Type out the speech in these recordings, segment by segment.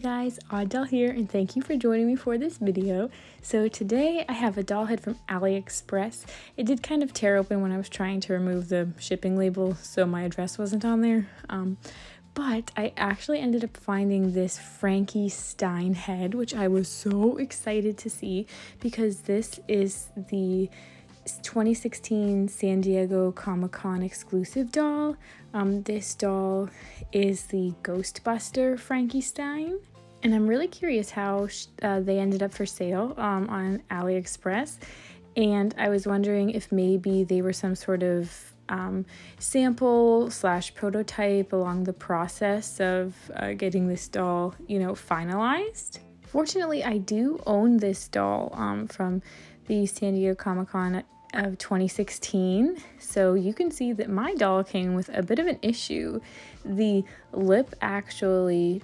Hey guys, Odddoll here, and thank you for joining me for this video. So today I have a doll head from AliExpress. It did kind of tear open when I was trying to remove the shipping label so my address wasn't on there. But I actually ended up finding this Frankenstein head, which I was so excited to see because this is the 2016 San Diego Comic-Con exclusive doll. This doll is the Ghostbuster Frankenstein, and I'm really curious how they ended up for sale on AliExpress, and I was wondering if maybe they were some sort of sample / prototype along the process of getting this doll, finalized. Fortunately, I do own this doll from the San Diego Comic-Con of 2016, so you can see that my doll came with a bit of an issue. The lip actually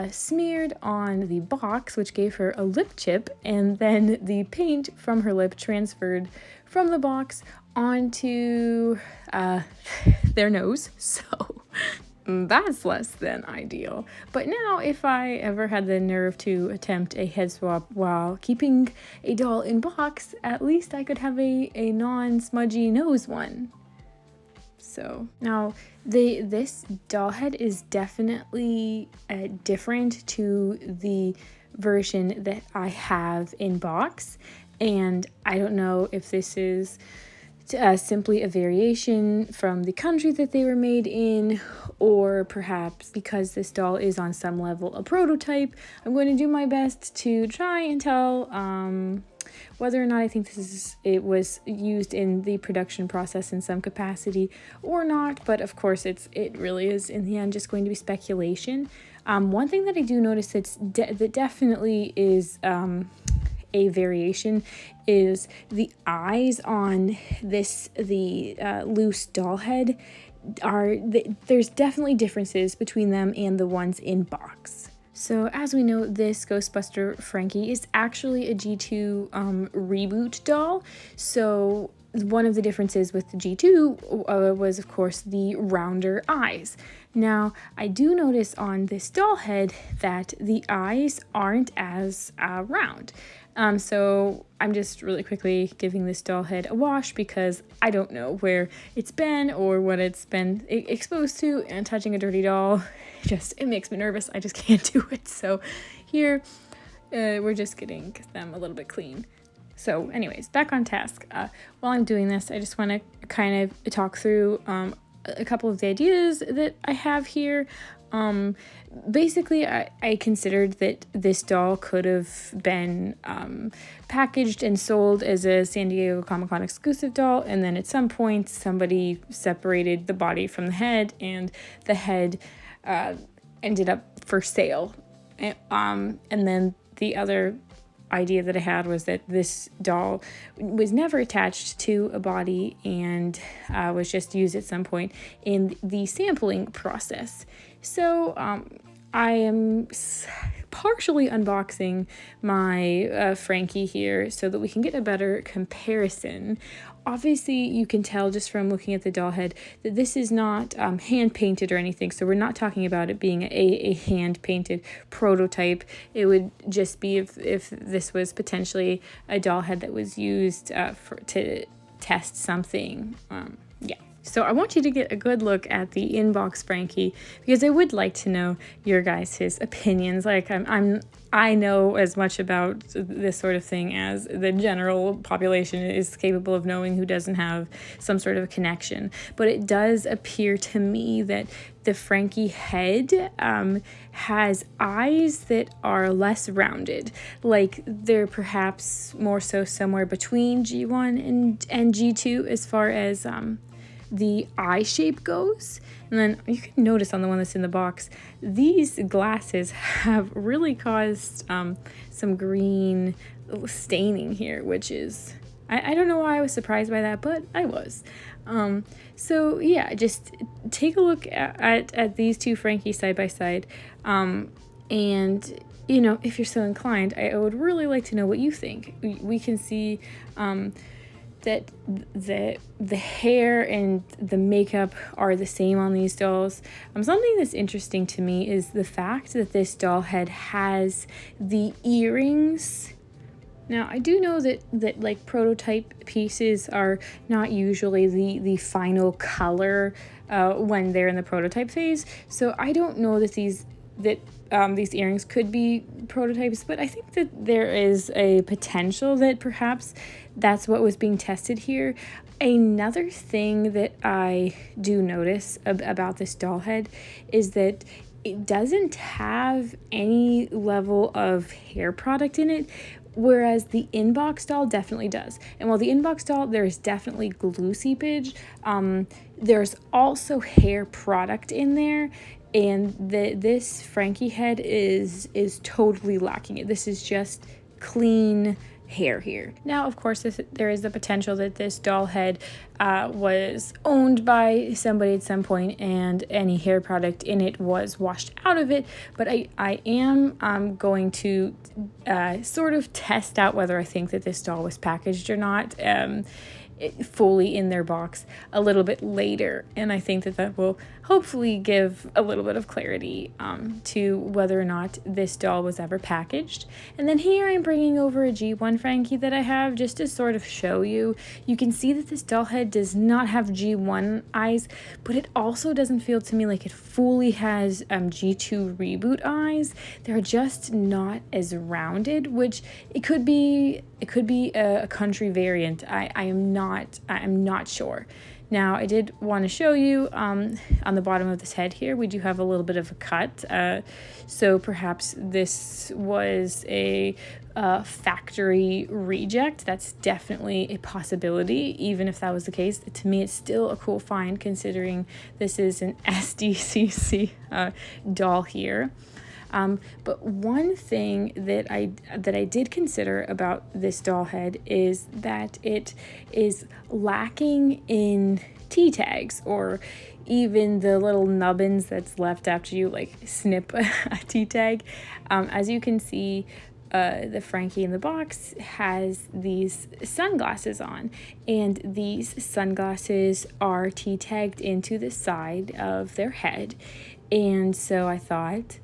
smeared on the box, which gave her a lip chip, and then the paint from her lip transferred from the box onto their nose, so that's less than ideal. But now if I ever had the nerve to attempt a head swap while keeping a doll in box, at least I could have a non-smudgy nose one. So now this doll head is definitely different to the version that I have in box, and I don't know if this is simply a variation from the country that they were made in, or perhaps because this doll is on some level a prototype. I'm going to do my best to try and tell whether or not I think it was used in the production process in some capacity or not, but of course it really is in the end just going to be speculation. One thing that I do notice that definitely is a variation is the eyes on the loose doll head. There's definitely differences between them and the ones in box. So as we know, this Ghostbuster Frankie is actually a G2 reboot doll. So one of the differences with the G2 was, of course, the rounder eyes. Now, I do notice on this doll head that the eyes aren't as round. So I'm just really quickly giving this doll head a wash because I don't know where it's been or what it's been exposed to, and touching a dirty doll, it makes me nervous. I just can't do it. So here, we're just getting them a little bit clean. So anyways, back on task. While I'm doing this, I just want to kind of talk through a couple of the ideas that I have here. Basically, I considered that this doll could have been packaged and sold as a San Diego Comic-Con exclusive doll, and then at some point somebody separated the body from the head, and the head ended up for sale. And then the other idea that I had was that this doll was never attached to a body and was just used at some point in the sampling process. So I am partially unboxing my Frankie here so that we can get a better comparison. Obviously, you can tell just from looking at the doll head that this is not hand painted or anything, so we're not talking about it being a hand painted prototype. It would just be if this was potentially a doll head that was used to test something. Yeah. So I want you to get a good look at the inbox Frankie because I would like to know your guys' opinions. Like I know as much about this sort of thing as the general population is capable of knowing who doesn't have some sort of connection. But it does appear to me that the Frankie head has eyes that are less rounded. Like they're perhaps more so somewhere between G1 and G2 as far as the eye shape goes. And then you can notice on the one that's in the box, these glasses have really caused some green staining here, which is, I don't know why I was surprised by that, but I was. So yeah, just take a look at these two Frankies side by side. And if you're so inclined, I would really like to know what you think. We can see that the hair and the makeup are the same on these dolls. Something that's interesting to me is the fact that this doll head has the earrings. Now, I do know that like prototype pieces are not usually the final color when they're in the prototype phase, so I don't know that these earrings could be prototypes, but I think that there is a potential that perhaps that's what was being tested here. Another thing that I do notice about this doll head is that it doesn't have any level of hair product in it, whereas the inbox doll definitely does. And while the inbox doll, there's definitely glue seepage, there's also hair product in there, and this Frankie head is totally lacking it. This is just clean hair here. Now, of course, there is the potential that this doll head was owned by somebody at some point and any hair product in it was washed out of it, but I am going to sort of test out whether I think that this doll was packaged or not fully in their box a little bit later, and I think that will hopefully give a little bit of clarity to whether or not this doll was ever packaged. And then here I'm bringing over a G1 Frankie that I have just to sort of show you. You can see that this doll head does not have G1 eyes, but it also doesn't feel to me like it fully has G2 reboot eyes. They're just not as rounded, which it could be a country variant. I am not sure. Now, I did want to show you on the bottom of this head here, we do have a little bit of a cut. So perhaps this was a factory reject. That's definitely a possibility. Even if that was the case, to me, it's still a cool find considering this is an SDCC doll here. But one thing that I did consider about this doll head is that it is lacking in T-tags, or even the little nubbins that's left after you like snip a T-tag. As you can see, the Frankie in the box has these sunglasses on, and these sunglasses are T-tagged into the side of their head. And so I thought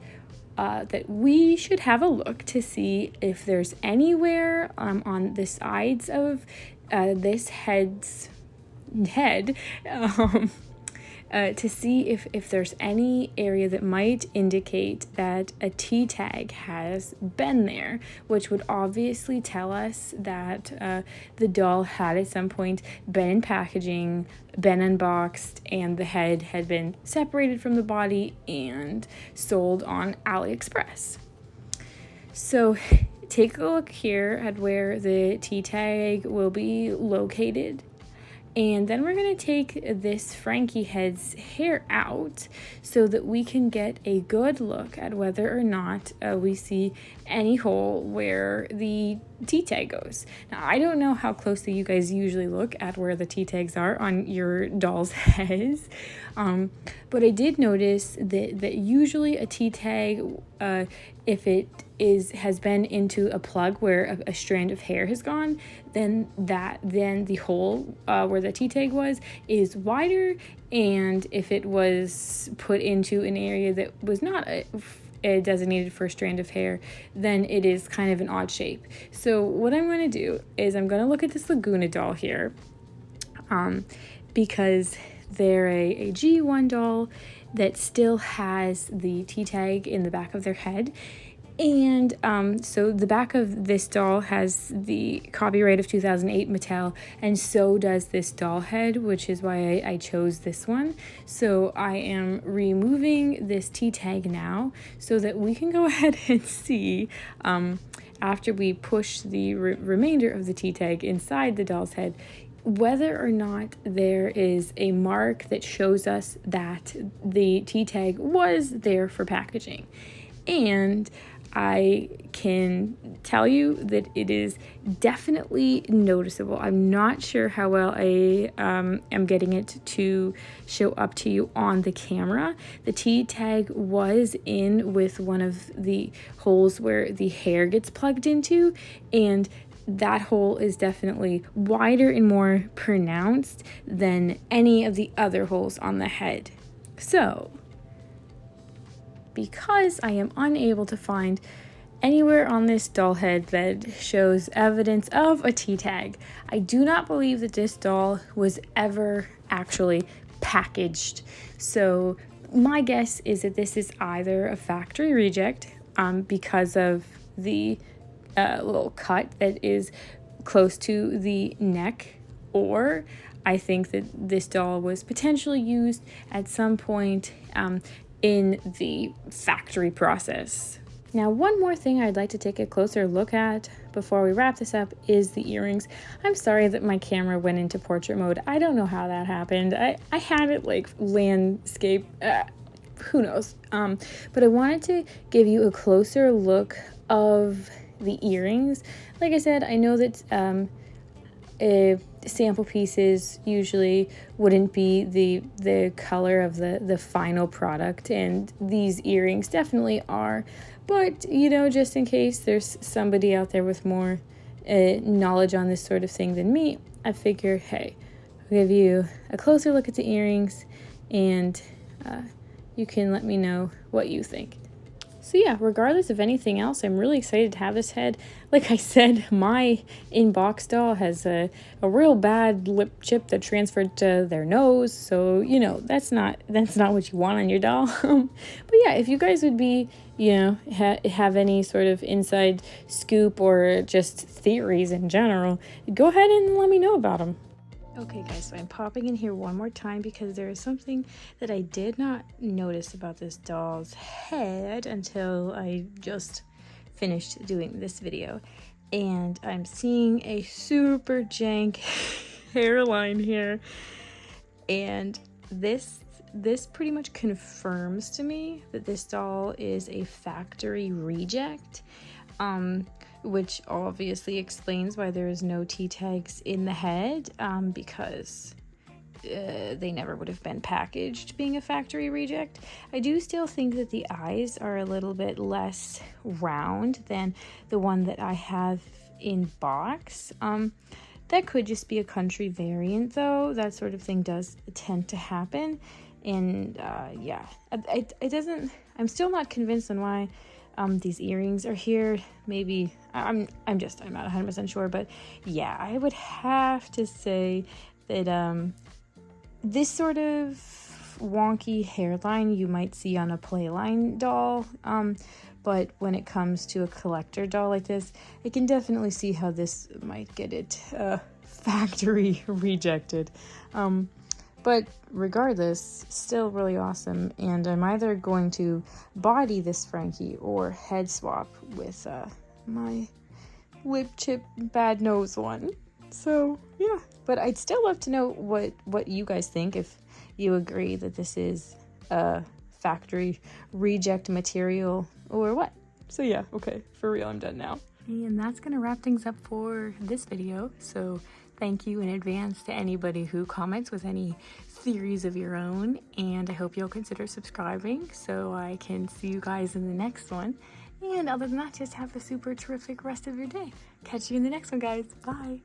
that we should have a look to see if there's anywhere on the sides of this head to see if there's any area that might indicate that a T-tag has been there, which would obviously tell us that the doll had at some point been in packaging, been unboxed, and the head had been separated from the body and sold on AliExpress. So take a look here at where the T-tag will be located. And then we're going to take this Frankie head's hair out so that we can get a good look at whether or not we see any hole where the T-tag goes. Now, I don't know how closely you guys usually look at where the T-tags are on your doll's heads, but I did notice that usually a T-tag, if it has been into a plug where a strand of hair has gone, then the hole where the T-tag was is wider, and if it was put into an area that was not designated for a strand of hair, then it is kind of an odd shape. So what I'm going to do is I'm going to look at this Laguna doll here, because they're a G1 doll that still has the T-tag in the back of their head. And so the back of this doll has the copyright of 2008 Mattel, and so does this doll head, which is why I chose this one. So I am removing this T-tag now so that we can go ahead and see, after we push the remainder of the T-tag inside the doll's head, whether or not there is a mark that shows us that the T-tag was there for packaging. And I can tell you that it is definitely noticeable. I'm not sure how well I am getting it to show up to you on the camera. The T-tag was in with one of the holes where the hair gets plugged into, and that hole is definitely wider and more pronounced than any of the other holes on the head. So, because I am unable to find anywhere on this doll head that shows evidence of a T-tag, I do not believe that this doll was ever actually packaged. So my guess is that this is either a factory reject because of the little cut that is close to the neck, or I think that this doll was potentially used at some point in the factory process. Now, one more thing I'd like to take a closer look at before we wrap this up is the earrings. I'm sorry that my camera went into portrait mode. I don't know how that happened. I had it like landscape, who knows. But I wanted to give you a closer look of the earrings. Like I said, I know that sample pieces usually wouldn't be the color of the final product, and these earrings definitely are. But, you know, just in case there's somebody out there with more knowledge on this sort of thing than me, I figure, hey, I'll give you a closer look at the earrings, and you can let me know what you think. So yeah, regardless of anything else, I'm really excited to have this head. Like I said, my in-box doll has a real bad lip chip that transferred to their nose. So, you know, that's not what you want on your doll. But yeah, if you guys would be, you know, have any sort of inside scoop or just theories in general, go ahead and let me know about them. Okay guys, so I'm popping in here one more time because there is something that I did not notice about this doll's head until I just finished doing this video. And I'm seeing a super jank hairline here. And this pretty much confirms to me that this doll is a factory reject. Which obviously explains why there is no T-tags in the head, because they never would have been packaged being a factory reject. I do still think that the eyes are a little bit less round than the one that I have in box. That could just be a country variant though. That sort of thing does tend to happen. And yeah, it doesn't, I'm still not convinced on why these earrings are here. Maybe I'm not 100% sure, but yeah, I would have to say that this sort of wonky hairline you might see on a playline doll, but when it comes to a collector doll like this, I can definitely see how this might get it factory rejected. But regardless, still really awesome, and I'm either going to body this Frankie or head swap with my lip chip bad nose one. So yeah, but I'd still love to know what you guys think, if you agree that this is a factory reject material or what. So yeah, okay, for real, I'm done now. And that's gonna wrap things up for this video. So thank you in advance to anybody who comments with any theories of your own, and I hope you'll consider subscribing so I can see you guys in the next one. And other than that, just have a super terrific rest of your day. Catch you in the next one, guys. Bye.